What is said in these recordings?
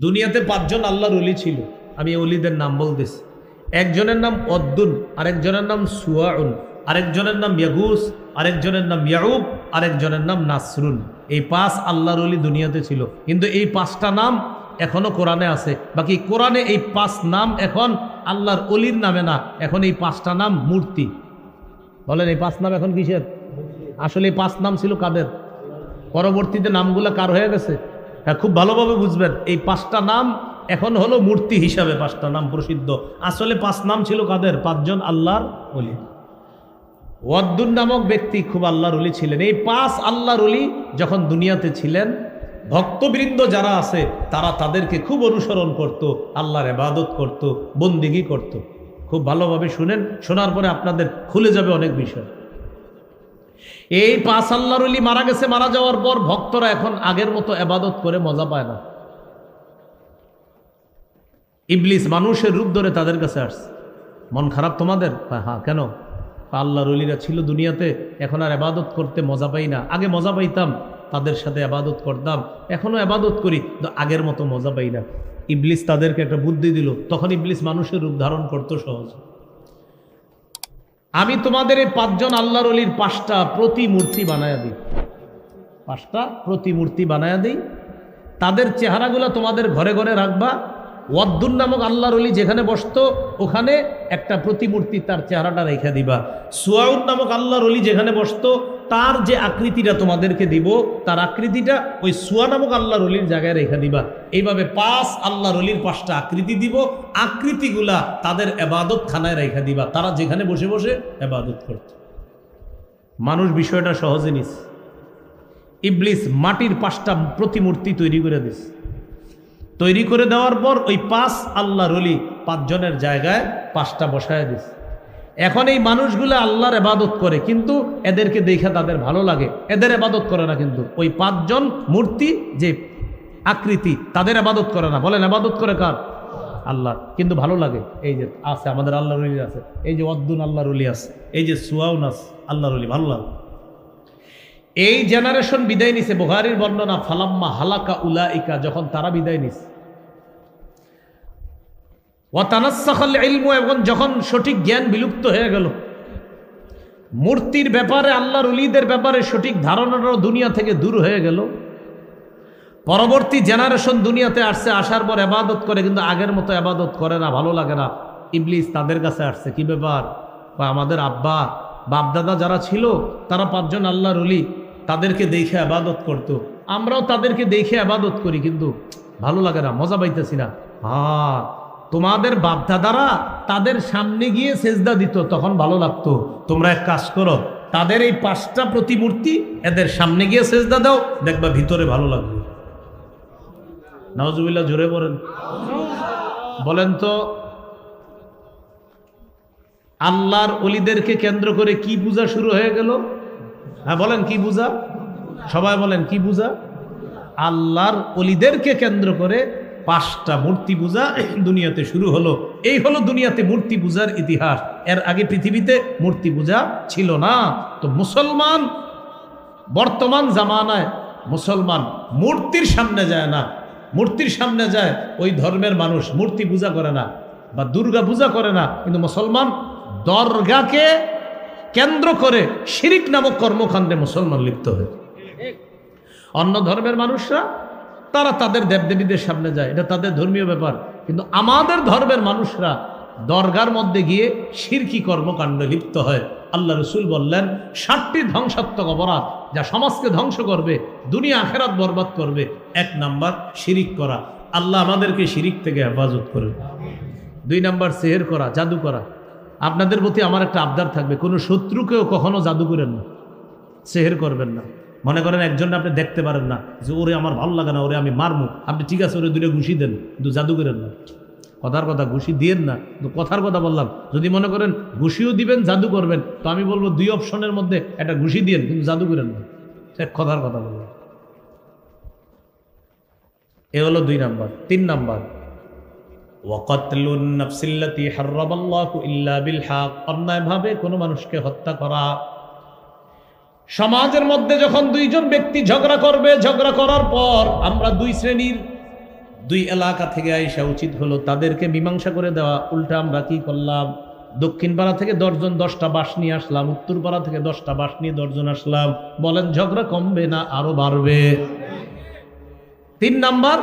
দুনিয়াতে 5 জন আল্লাহর ওলি ছিল। আমি ওলিদের নাম বলতেছি। একজনের নাম অদ্দুন, আরেকজনের নাম সুয়াউন, আরেকজনের নাম ইয়াগুস, আরেকজনের নাম ইয়াউব, আরেকজনের নাম নাসরুন। এই 5 আল্লাহর ওলি দুনিয়াতে ছিল। কিন্তু এই 5টা নাম এখনো কোরআনে আছে। বাকি কোরআনে এই 5 নাম এখন আল্লাহর ওলির নামে না, এখন এই 5টা নাম মূর্তি। বলেন এই 5 নাম এখন কিসের? আসলে এই 5 নাম ছিল কাদের? পরবর্তীতে নামগুলো কার হয়ে গেছে? হ্যাঁ, খুব ভালোভাবে বুঝবেন। এই 5টা নাম এখন হলো মূর্তি হিসাবে 5টা নাম প্রসিদ্ধ। আসলে 5 নাম ছিল কাদের? 5 জন আল্লাহর ওলি। ওয়াদ্দুন নামক ব্যক্তি খুব আল্লাহর ওলি ছিলেন। এই 5 আল্লাহর ওলি যখন দুনিয়াতে ছিলেন, ভক্তবৃন্দ যারা আছে তারা তাদেরকে খুব অনুসরণ করত, আল্লাহর ইবাদত করত, বন্দেগী করত। খুব ভালোভাবে শুনেন, শোনার পরে আপনাদের খুলে যাবে অনেক বিষয়। এই 5 আল্লাহর ওলি মারা গেছে। মারা যাওয়ার পর ভক্তরা এখন আগের মতো ইবাদত করে মজা পায় না। ইবলিস মানুষের রূপ ধরে তাদের কাছে আসছে। মন খারাপ তোমাদের? হ্যাঁ। কেন? আল্লাহর ওলিরা ছিল দুনিয়াতে, এখন আর ইবাদত করতে মজা পাই না। আগে মজা পাইতাম, তাদের সাথে ইবাদত করতাম, এখনো ইবাদত করি, কিন্তু আগের মতো মজা পাই না। ইবলিস তাদেরকে একটা বুদ্ধি দিল। তখন ইবলিস মানুষের রূপ ধারণ করতো সহজ। আমি তোমাদের এই 5 জন আল্লাহর ওলির 5টা প্রতিমূর্তি বানায়া দিই। 5টা প্রতিমূর্তি বানায়া দিই। তাদের চেহারাগুলো তোমাদের ঘরে ঘরে রাখবা। ওয়াদ্দুন নামক আল্লাহর ওলি যেখানে বসতো ওখানে একটা প্রতিমূর্তি তার চেহারাটা রেখে দিবা। সুয়াউদ নামক আল্লাহর ওলি যেখানে বসতো তার যে আকৃতিটা তোমাদেরকে দিব, তার আকৃতিটা ওই সুয়া নামক আল্লাহর ওলির জায়গায় রেখে দিবা। এইভাবে 5 আল্লাহর ওলির 5টা আকৃতি দিব। আকৃতিগুলা তাদের ইবাদত খানায় রেখে দিবা। তারা যেখানে বসে বসে ইবাদত করত। মানুষ বিষয়টা সহজে নিস। ইবলিস মাটির 5টা প্রতিমূর্তি তৈরি করে দিস। তৈরি করে দেওয়ার পর ওই 5 আল্লাহর ওলি 5 জনের জায়গায় 5টা বসায় দিস। এখন এই মানুষগুলো আল্লাহর ইবাদত করে, কিন্তু এদেরকে দেখে তাদের ভালো লাগে, এদের ইবাদত করে না। কিন্তু ওই 5 জন মূর্তি যে আকৃতি তাদের ইবাদত করে না। বলেন ইবাদত করে কার? আল্লাহ। কিন্তু ভালো লাগে। এই যে আছে আমাদের আল্লাহর ওলি আছে, এই যে ওয়াদ্দুন আল্লাহর ওলি আছে, এই যে সুয়াউন আছে আল্লাহর ওলি, ভালো লাগে। এই জেনারেশন বিদায় নিছে। বুখারীর বর্ণনা, ফালাম্মা হালাকা উলাইকা, যখন তারা বিদায় নিছে, ওয়া তানাসসাখাল ইলমু, এবং যখন সঠিক জ্ঞান বিলুপ্ত হয়ে গেল, মূর্তির ব্যাপারে আল্লাহর ওলিদের ব্যাপারে সঠিক ধারণাটাও দুনিয়া থেকে দূর হয়ে গেল। পরবর্তী জেনারেশন দুনিয়াতে আসছে, আসার পর ইবাদত করে, কিন্তু আগের মতো ইবাদত করে না, ভালো লাগে না। ইবলিস তাদের কাছে আসছে, কি ব্যাপার? বা আমাদের আব্বা বাপদাদা যারা ছিল তারা 5 জন আল্লাহর ওলি, তাদেরকে দেখে ইবাদত করত, আমরাও তাদেরকে দেখে ইবাদত করি, কিন্তু ভালো লাগে না, মজা পাইতেছি না। হ্যাঁ, তোমাদের বাপদাদারা তাদের সামনে গিয়ে সেজদা দিত, তখন ভালো লাগতো। তোমরা এক কাজ করো, তাদের এই 5টা প্রতিমূর্তি এদের সামনে গিয়ে সেজদা দাও, দেখবা ভিতরে ভালো লাগবে। নাউজুবিল্লাহ, জোরে বলেন। বলেন তো, আল্লাহর ওলিদেরকে কেন্দ্র করে কি পূজা শুরু হয়ে গেল? হ্যাঁ বলেন, কি পূজা? সবাই বলেন, কি পূজা? আল্লাহর ওলিদেরকে কেন্দ্র করে 5টা মূর্তি পূজা দুনিয়াতে শুরু হলো। এই হলো দুনিয়াতে মূর্তি পূজার ইতিহাস। এর আগে পৃথিবীতে মূর্তি পূজা ছিল না। তো মুসলমান বর্তমান জামানায় মুসলমান মূর্তির সামনে যায় না। মূর্তির সামনে যায় ওই ধর্মের মানুষ, মূর্তি পূজা করে না বা দুর্গা পূজা করে না। কিন্তু মুসলমান দরগাকে কেন্দ্র করে শিরিক নামক কর্মকাণ্ডে মুসলমান লিপ্ত হয়। অন্য ধর্মের মানুষরা তারা তাদের দেবদেবীদের সামনে যায়, এটা তাদের ধর্মীয় ব্যাপার। কিন্তু আমাদের ধর্মের মানুষরা দরগার মধ্যে গিয়ে শিরকি কর্মকাণ্ডে লিপ্ত হয়। আল্লাহ রসুল বললেন, 7টি ধ্বংসাত্মক অপরাধ যা সমাজকে ধ্বংস করবে, দুনিয়া আখেরাত বরবাদ করবে। 1 নাম্বার শিরিক করা। আল্লাহ আমাদেরকে শিরিক থেকে হেফাজত করবে। 2 নাম্বার সেহের করা, জাদু করা। আপনাদের প্রতি আমার একটা আবদার থাকবে, কোনো শত্রুকেও কখনো জাদু করেন না, সেহের করবেন না। মনে করেন একজন আপনি দেখতে পারেন না, যে ওরে আমার ভালো লাগে না, ওরে আমি মারমু, আপনি ঠিক আছে ওরে 2টা ঘুষি দেন, কিন্তু জাদু করেন না। কথার কথা, ঘুষি দিয়েন না, কিন্তু কথার কথা বললাম। যদি মনে করেন ঘুষিও দিবেন, জাদু করবেন, তো আমি বলবো 2 অপশনের মধ্যে একটা ঘুষি দিয়েন, কিন্তু জাদু করেন না। কথার কথা বললাম। এ হলো 2 নাম্বার। 3 নাম্বার, ওয়াকাতলুন নাফসিল্লাতী হারামাল্লাহু ইল্লা বিল হক, অন্যায়ভাবে কোনো মানুষকে হত্যা করা। সমাজের মধ্যে যখন 2 জন ব্যক্তি ঝগড়া করবে, ঝগড়া করার পর আমরা 2 শ্রেণীর দুই এলাকা থেকে আইসা উচিত হলো তাদেরকে মীমাংসা করে দেওয়া। উল্টা আমরা কি করলাম? দক্ষিণ পাড়া থেকে 10 জন 10টা বাঁশ নিয়ে আসলাম, উত্তর পাড়া থেকে 10টা বাঁশ নিয়ে 10 জন আসলাম। বলেন ঝগড়া কমবে না আরো বাড়বে? 3 নাম্বার,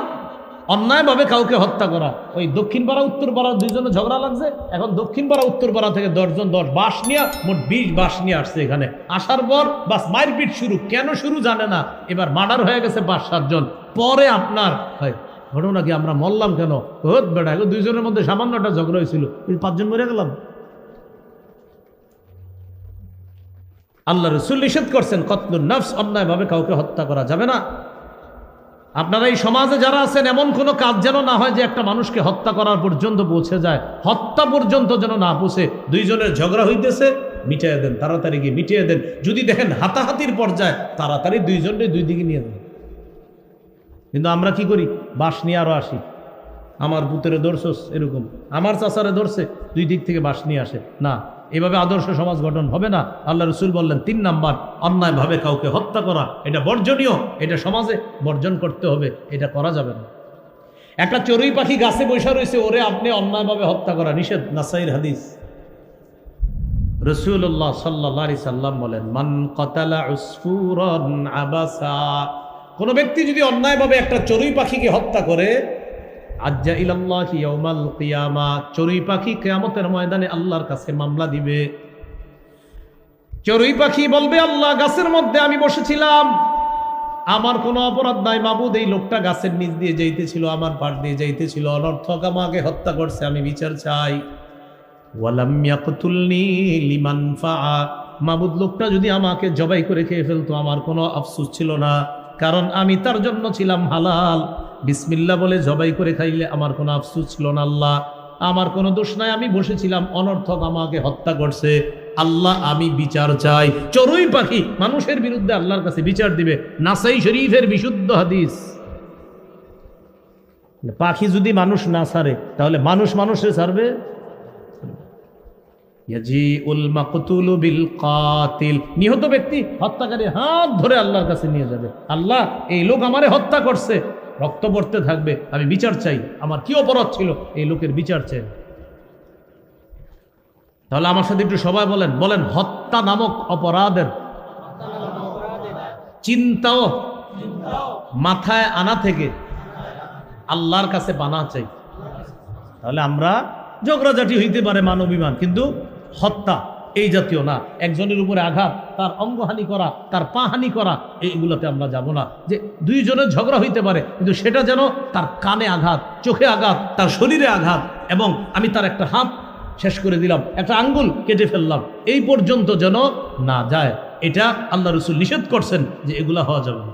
অন্যায়ভাবে কাউকে হত্যা করা। ওই দক্ষিণ পাড়া উত্তর পাড়া 2 জনে ঝগড়া লাগছে, এখন দক্ষিণ পাড়া উত্তর পাড়া থেকে 10 জন 10 বাঁশ নিয়ে মোট 20 বাঁশ নিয়ে আসছে এখানে। আসার পর বাস মারপিট শুরু। কেন শুরু জানে না, এবার মার্ডার হয়ে গেছে 5-7 জন। পরে আপনার হয় ঘটনা কি, আমরা মরলাম কেন? হোত বেড়া, এগুলো 2 জনের মধ্যে সামান্য একটা ঝগড়া হয়েছিল, 5 জন মরে গেলাম। আল্লাহ রাসূল নিষেধ করছেন কতলুন নফস, অন্যায়ভাবে কাউকে হত্যা করা যাবে না। আপনারা এই সমাজে যারা আছেন, এমন কোনো কাজ যেন না হয় যে একটা মানুষকে হত্যা করার পর্যন্ত পৌঁছে যায়। হত্যা পর্যন্ত যেন না পৌঁছে। 2 জনের ঝগড়া হইতেছে, মিটিয়ে দেন, তাড়াতাড়ি গিয়ে মিটিয়ে দেন। যদি দেখেন হাতাহাতির পর্যায়ে, তাড়াতাড়ি 2 জনকে 2 দিকে নিয়ে দেন। কিন্তু আমরা কি করি? বাঁশ নিয়ে আরো আসি, আমার পুত্রে ধরছস এরকম, আমার চাচারে ধরছে, 2 দিক থেকে বাঁশ নিয়ে আসে। না, এভাবে আদর্শ সমাজ গঠন হবে না। আল্লাহ রাসূল বললেন 3 নাম্বার, অন্যায়ভাবে কাউকে হত্যা করা, এটা বর্জনীয়, এটা সমাজে বর্জন করতে হবে, এটা করা যাবে না। একটা চড়ুই পাখি গাছে বসে রয়েছে, ওরে আপনি অন্যায়ভাবে হত্যা করা নিষেধ, নাসাইর হাদিস। রাসূলুল্লাহ সাল্লাল্লাহু আলাইহি সাল্লাম বলেন, মান কাতালা উসফুরান আবাসা, কোন ব্যক্তি যদি অন্যায়ভাবে একটা চড়ুই পাখিকে হত্যা করে, আজ্জা ইলাল্লাহি ইয়াউমাল কিয়ামা, চড়ুই পাখি কিয়ামতের ময়দানে আল্লাহর কাছে মামলা দিবে। চড়ুই পাখি বলবে, আল্লাহ, গাছের মধ্যে আমি বসেছিলাম, আমার কোনো অপরাধ নাই মাবুদ, এই লোকটা গাছের নিচ দিয়ে যাইতেছিল, আমার পাশ দিয়ে যাইতেছিল, অনর্থক আমাকে হত্যা করছে, আমি বিচার চাই। ওয়ালাম ইয়াকতুলনি লিমান ফাআ, মাবুদ, লোকটা যদি আমাকে জবাই করে খেয়ে ফেলতো, আমার কোনো আফসোস ছিল না, কারণ আমি তার জন্য ছিলাম হালাল। বিসমিল্লাহ বলে জবাই করে খাইলে আমার কোনো আফসোস ছিল না। আল্লাহ, আমার কোনো দোষ নাই, আমি বসেছিলাম, অনর্থক আমাকে হত্যা করছে, আল্লাহ আমি বিচার চাই। চড়ুই পাখি মানুষের বিরুদ্ধে আল্লাহর কাছে বিচার দিবে। নাসাই শরীফের বিশুদ্ধ হাদিস। পাখি যদি মানুষ না ছাড়ে, তাহলে মানুষ মানুষে ছাড়বে? ইয়াজিউল মাকতুলু বিল কাতিল, নিহত ব্যক্তি হত্যাকারী হাত ধরে আল্লাহর কাছে নিয়ে যাবে। আল্লাহ, এই লোক আমারে হত্যা করছে, রক্ত পড়তে থাকবে, আমি বিচার চাই, আমার কি অপরাধ ছিল, এই লোকের বিচার চাই। তাহলে আমার সাথে একটু সবাই বলেন, বলেন, হত্যা নামক অপরাধের চিন্তাও মাথায় আনা থেকে আল্লাহর কাছে পানা চাই। তাহলে আমরা, ঝগড়াঝাটি হইতে পারে, মানবিমান, কিন্তু হত্যা এই জাতীয় না। একজনের উপরে আঘাত, তার অঙ্গহানি করা, তার পা হানি করা, এইগুলোতে আমরা যাব না। যে 2 জনের ঝগড়া হইতে পারে, কিন্তু সেটা যেন তার কানে আঘাত, চোখে আঘাত, তার শরীরে আঘাত, এবং আমি তার একটা হাত শেষ করে দিলাম, একটা আঙ্গুল কেটে ফেললাম, এই পর্যন্ত যেন না যায়। এটা আল্লাহ রাসূল নিষেধ করছেন যে এগুলা হওয়া যাবে না।